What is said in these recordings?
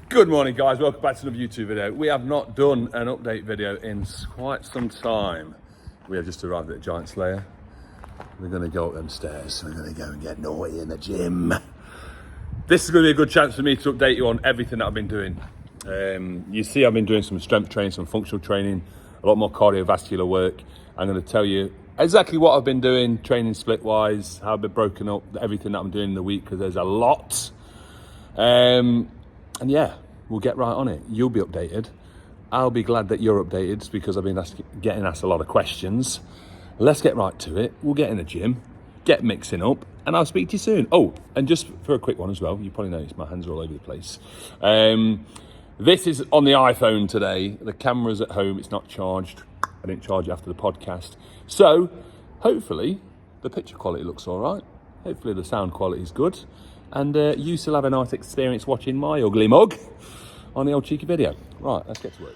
Good morning, guys. Welcome back to another YouTube video. We have not done an update video in quite some time. We have just arrived at Giant Slayer. We're going to go up them stairs. We're going to go and get naughty in the gym. This is going to be a good chance for me to update you on everything that I've been doing. You see, I've been doing some strength training, some functional training, a lot more cardiovascular work. I'm going to tell you exactly what I've been doing, training split-wise, how I've been broken up, everything that I'm doing in the week, because there's a lot. And yeah, we'll get right on it. You'll be updated. I'll be glad that you're updated because I've been getting asked a lot of questions. Let's get right to it. We'll get in the gym, get mixing up, and I'll speak to you soon. Oh, and just for a quick one as well, you probably noticed my hands are all over the place. This is on the iPhone today. The camera's at home, it's not charged. I didn't charge it after the podcast. So hopefully the picture quality looks all right. Hopefully the sound quality is good. And you still have a nice experience watching my ugly mug on the old cheeky video. Right, let's get to work.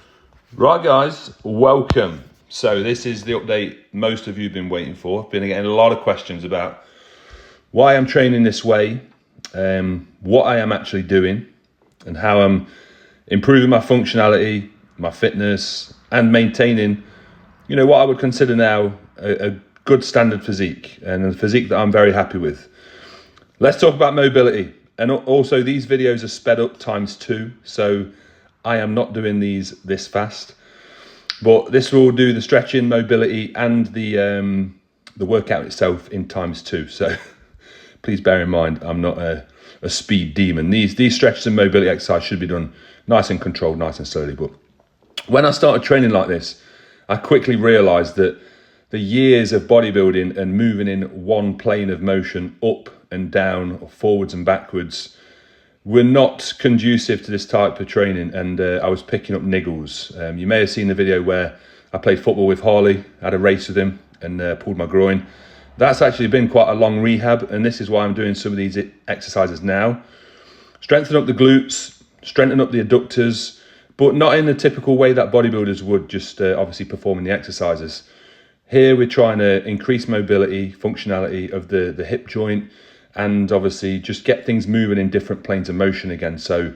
Right, guys, welcome. So this is the update most of you have been waiting for. I've been getting a lot of questions about why I'm training this way, what I am actually doing, and how I'm improving my functionality, my fitness, and maintaining, you know, what I would consider now a good standard physique, and a physique that I'm very happy with. Let's talk about mobility. And also these videos are sped up ×2. So I am not doing these this fast, but this will do the stretching, mobility, and the workout itself in ×2. So please bear in mind, I'm not a speed demon. These stretches and mobility exercise should be done nice and controlled, nice and slowly. But when I started training like this, I quickly realized that the years of bodybuilding and moving in one plane of motion up and down or forwards and backwards were not conducive to this type of training, and I was picking up niggles. You may have seen the video where I played football with Harley, had a race with him and pulled my groin. That's actually been quite a long rehab, and this is why I'm doing some of these exercises now. Strengthen up the glutes, strengthen up the adductors, but not in the typical way that bodybuilders would, just obviously performing the exercises. Here we're trying to increase mobility, functionality of the hip joint, and obviously just get things moving in different planes of motion again, so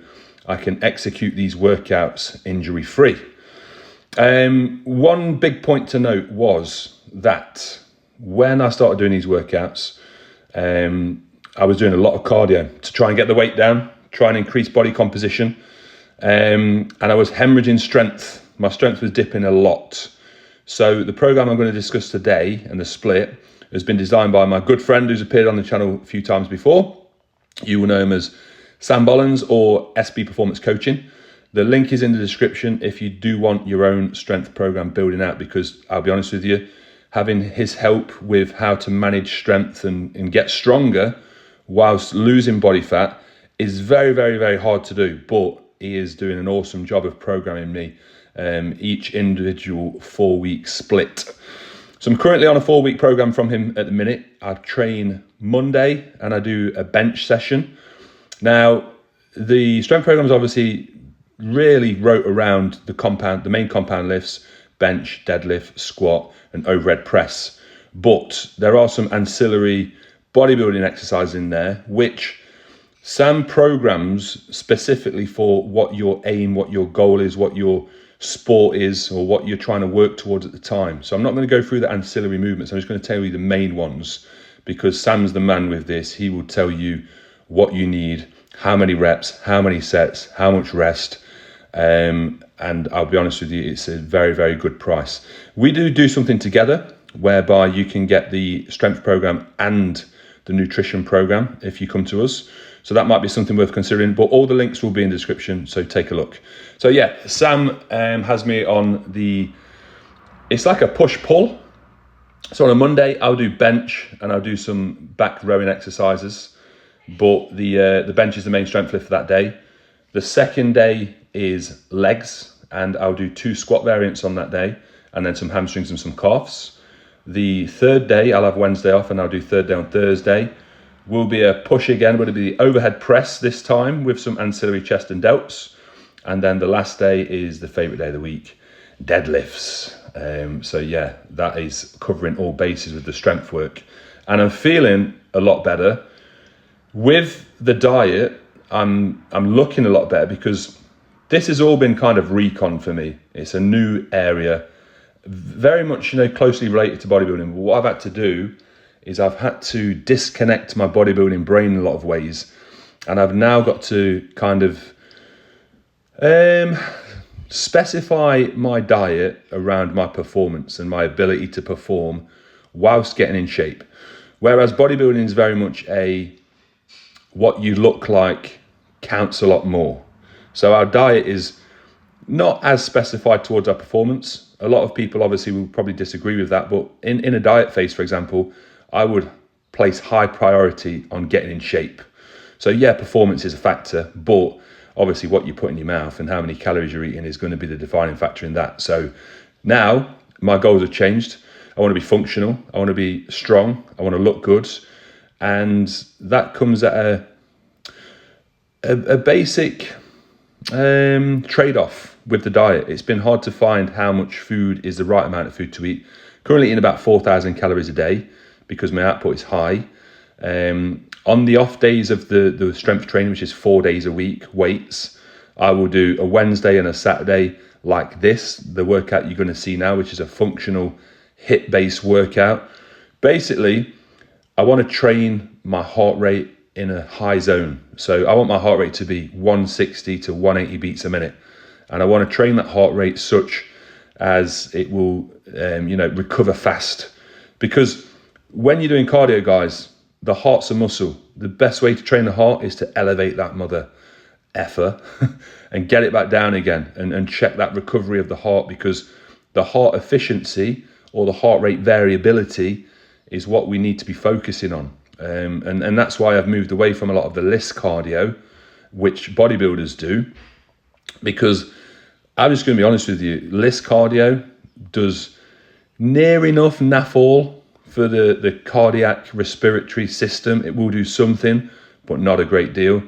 I can execute these workouts injury-free. One big point to note was that when I started doing these workouts, I was doing a lot of cardio to try and get the weight down, try and increase body composition, and I was hemorrhaging strength. My strength was dipping a lot. So the program I'm going to discuss today, and the split, has been designed by my good friend who's appeared on the channel a few times before. You will know him as Sam Bollins or SB Performance Coaching. The link is in the description if you do want your own strength program building out, because I'll be honest with you, having his help with how to manage strength and get stronger whilst losing body fat is very, very, very hard to do. But he is doing an awesome job of programming me each individual 4-week split. So I'm currently on a 4-week program from him at the minute. I train Monday and I do a bench session. Now, the strength program is obviously really wrote around the main compound lifts: bench, deadlift, squat, and overhead press. But there are some ancillary bodybuilding exercises in there, which Sam programs specifically for what your aim, what your goal is, what your sport is, or what you're trying to work towards at the time. So I'm not going to go through the ancillary movements. I'm just going to tell you the main ones, because Sam's the man with this. He will tell you what you need, how many reps, how many sets, how much rest, and I'll be honest with you, it's a very, very good price. We do something together whereby you can get the strength program and the nutrition program if you come to us. So that might be something worth considering, but all the links will be in the description, so take a look. So yeah, Sam has me on it's like a push-pull. So on a Monday, I'll do bench and I'll do some back rowing exercises, but the bench is the main strength lift for that day. The second day is legs, and I'll do 2 squat variants on that day, and then some hamstrings and some calves. The third day, I'll have Wednesday off, and I'll do third day on Thursday. Will be a push again, but it'll be the overhead press this time with some ancillary chest and delts. And then the last day is the favorite day of the week, deadlifts. So yeah, that is covering all bases with the strength work. And I'm feeling a lot better. With the diet, I'm looking a lot better because this has all been kind of recon for me. It's a new area, very much, closely related to bodybuilding. But what I've had to do is I've had to disconnect my bodybuilding brain in a lot of ways. And I've now got to kind of specify my diet around my performance and my ability to perform whilst getting in shape. Whereas bodybuilding is very much what you look like counts a lot more. So our diet is not as specified towards our performance. A lot of people obviously will probably disagree with that, but in a diet phase, for example, I would place high priority on getting in shape. So yeah, performance is a factor, but obviously what you put in your mouth and how many calories you're eating is going to be the defining factor in that. So now my goals have changed. I want to be functional. I want to be strong. I want to look good. And that comes at a basic trade-off with the diet. It's been hard to find how much food is the right amount of food to eat. Currently eating about 4,000 calories a day because my output is high. On the off days of the strength training, which is 4 days a week, weights, I will do a Wednesday and a Saturday like this, the workout you're going to see now, which is a functional HIIT-based workout. Basically, I want to train my heart rate in a high zone. So I want my heart rate to be 160 to 180 beats a minute. And I want to train that heart rate such as it will, recover fast. Because when you're doing cardio, guys, the heart's a muscle. The best way to train the heart is to elevate that mother effer and get it back down again and check that recovery of the heart, because the heart efficiency or the heart rate variability is what we need to be focusing on. And that's why I've moved away from a lot of the list cardio, which bodybuilders do, because I'm just going to be honest with you, list cardio does near enough naff all for the cardiac respiratory system. It will do something, but not a great deal.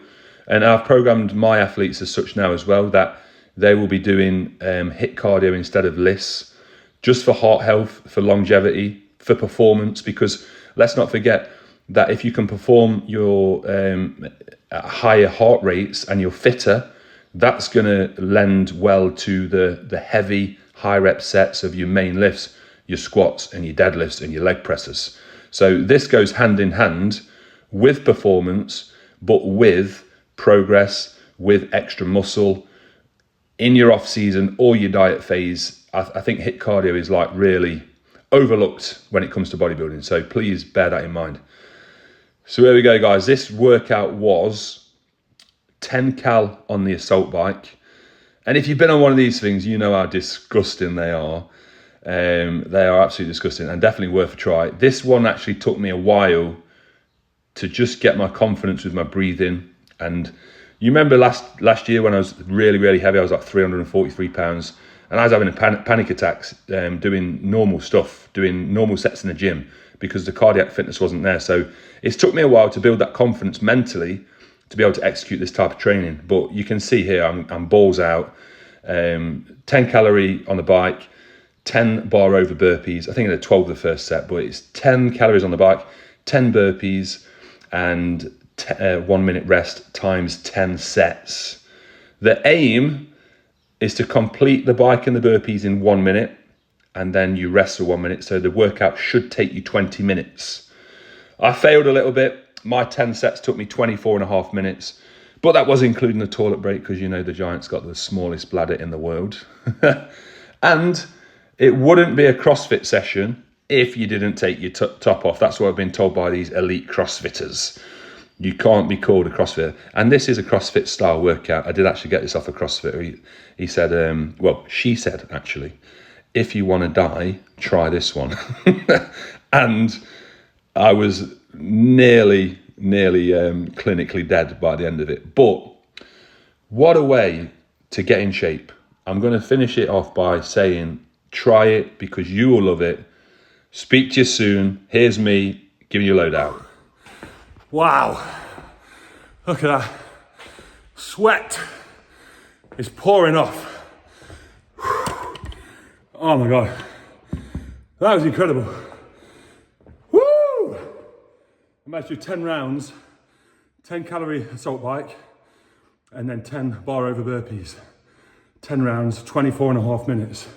And I've programmed my athletes as such now as well, that they will be doing HIIT cardio instead of lists, just for heart health, for longevity, for performance. Because let's not forget that if you can perform your at higher heart rates and you're fitter, that's going to lend well to the heavy high rep sets of your main lifts, your squats and your deadlifts and your leg presses. So this goes hand in hand with performance, but with progress, with extra muscle in your off season or your diet phase. I think HIIT cardio is like really overlooked when it comes to bodybuilding. So please bear that in mind. So here we go, guys. This workout was 10 cal on the assault bike. And if you've been on one of these things, you know how disgusting they are. They are absolutely disgusting and definitely worth a try. This one actually took me a while to just get my confidence with my breathing. And you remember last year when I was really, really heavy, I was like 343 pounds. And I was having panic attacks doing normal stuff, doing normal sets in the gym because the cardiac fitness wasn't there. So it's took me a while to build that confidence mentally to be able to execute this type of training. But you can see here, I'm balls out, 10 calorie on the bike, 10 bar over burpees. I think I did 12 the first set, but it's 10 calories on the bike, 10 burpees, and 1 minute rest times 10 sets. The aim is to complete the bike and the burpees in 1 minute, and then you rest for 1 minute. So the workout should take you 20 minutes. I failed a little bit. My 10 sets took me 24 and a half minutes, but that was including the toilet break because you know the Giant's got the smallest bladder in the world. And it wouldn't be a CrossFit session if you didn't take your top off. That's what I've been told by these elite CrossFitters. You can't be called a CrossFitter. And this is a CrossFit style workout. I did actually get this off a CrossFitter. He said, she said actually, if you want to die, try this one. And I was nearly clinically dead by the end of it. But what a way to get in shape. I'm going to finish it off by saying, try it because you will love it. Speak to you soon. Here's me giving you a load out. Wow. Look at that. Sweat is pouring off. Oh my God. That was incredible. Woo! I managed to do 10 rounds, 10 calorie assault bike, and then 10 bar over burpees. 10 rounds, 24.5 minutes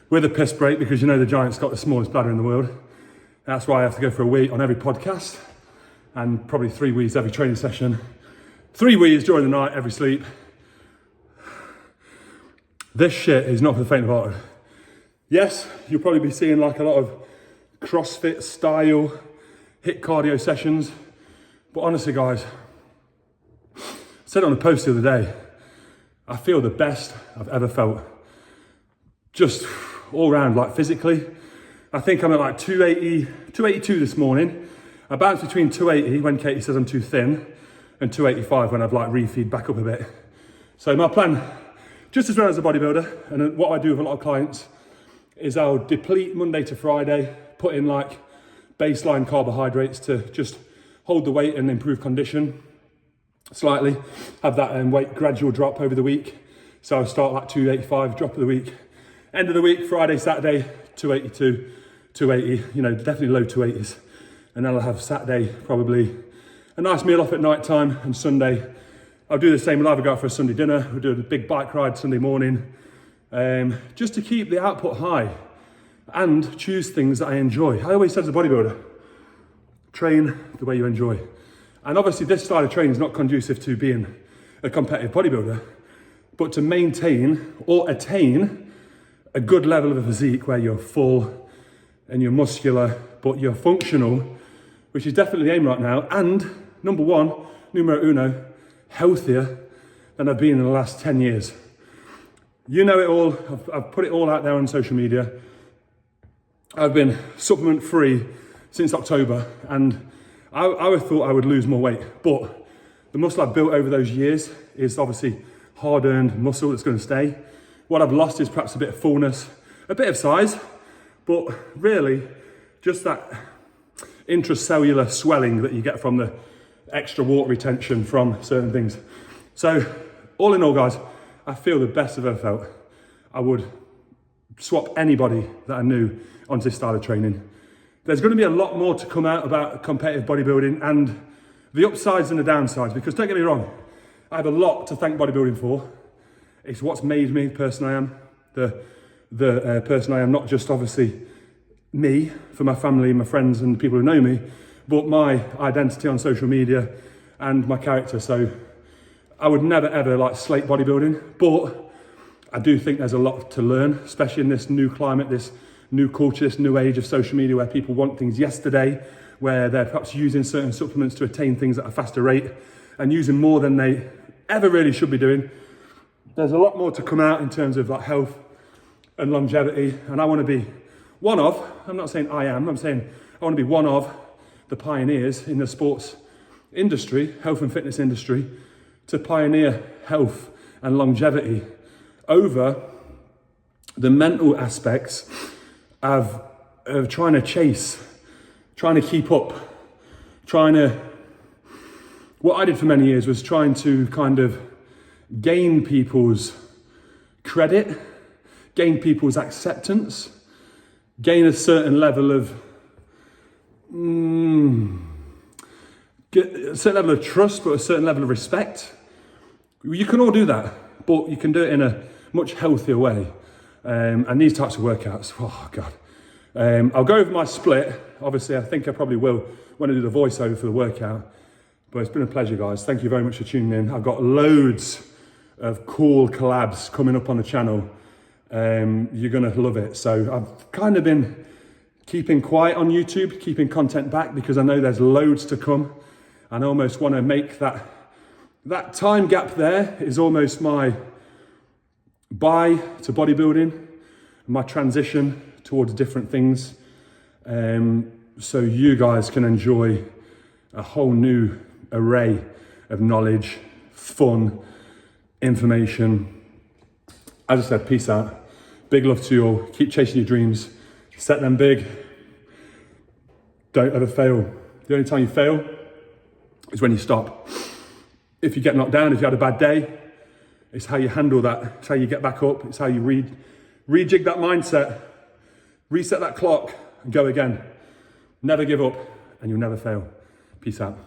with a piss break, because you know the giant's got the smallest bladder in the world. That's why I have to go for a wee on every podcast, and probably 3 wees every training session, 3 wees during the night, every sleep. This shit is not for the faint of heart. Yes, you'll probably be seeing like a lot of CrossFit style HIIT cardio sessions, but honestly guys, I said it on a post the other day, I feel the best I've ever felt. Just all round, like physically. I think I'm at like 280, 282 this morning. I bounce between 280 when Katie says I'm too thin, and 285 when I've like refeed back up a bit. So my plan, just as well as a bodybuilder, and what I do with a lot of clients, is I'll deplete Monday to Friday, put in like baseline carbohydrates to just hold the weight and improve condition slightly, have that weight gradual drop over the week. So I'll start like 285, drop of the week. End of the week, Friday, Saturday, 282, 280, you know, definitely low 280s. And then I'll have Saturday, probably a nice meal off at night time, and Sunday, I'll do the same. We'll either go out for a Sunday dinner, we'll do a big bike ride Sunday morning, just to keep the output high and choose things that I enjoy. I always say as a bodybuilder, train the way you enjoy. And obviously this style of training is not conducive to being a competitive bodybuilder, but to maintain or attain a good level of a physique where you're full and you're muscular, but you're functional, which is definitely the aim right now. And number one, numero uno, healthier than I've been in the last 10 years. You know it all, I've put it all out there on social media. I've been supplement free since October, and I thought I would lose more weight, but the muscle I've built over those years is obviously hard-earned muscle that's going to stay. What I've lost is perhaps a bit of fullness, a bit of size, but really just that intracellular swelling that you get from the extra water retention from certain things. So all in all guys, I feel the best I've ever felt. I would swap anybody that I knew onto this style of training. There's going to be a lot more to come out about competitive bodybuilding and the upsides and the downsides, because don't get me wrong, I have a lot to thank bodybuilding for. It's what's made me the person I am, the person I am, not just obviously me, for my family, my friends and the people who know me, but my identity on social media and my character. So I would never ever like slate bodybuilding, but I do think there's a lot to learn, especially in this new climate, this new culture, this new age of social media where people want things yesterday, where they're perhaps using certain supplements to attain things at a faster rate and using more than they ever really should be doing. There's a lot more to come out in terms of like health and longevity, and I want to be one of, I'm not saying I am, I'm saying I want to be one of the pioneers in the sports industry, health and fitness industry, to pioneer health and longevity over the mental aspects of trying to chase, trying to keep up, what I did for many years was trying to kind of gain people's credit, gain people's acceptance, gain a certain level of, a certain level of trust, but a certain level of respect. You can all do that, but you can do it in a much healthier way. And these types of workouts, oh God. I'll go over my split. Obviously, I think I probably will when I do the voiceover for the workout. But it's been a pleasure, guys. Thank you very much for tuning in. I've got loads of cool collabs coming up on the channel. You're gonna love it. So I've kind of been keeping quiet on YouTube, keeping content back, because I know there's loads to come. And I almost want to make that time gap there is almost my bye to bodybuilding, my transition towards different things, so you guys can enjoy a whole new array of knowledge, fun, information. As I said, peace out. Big love to you all. Keep chasing your dreams. Set them big. Don't ever fail. The only time you fail is when you stop. If you get knocked down, if you had a bad day, it's how you handle that. It's how you get back up. It's how you rejig that mindset, reset that clock, and go again. Never give up, and you'll never fail. Peace out.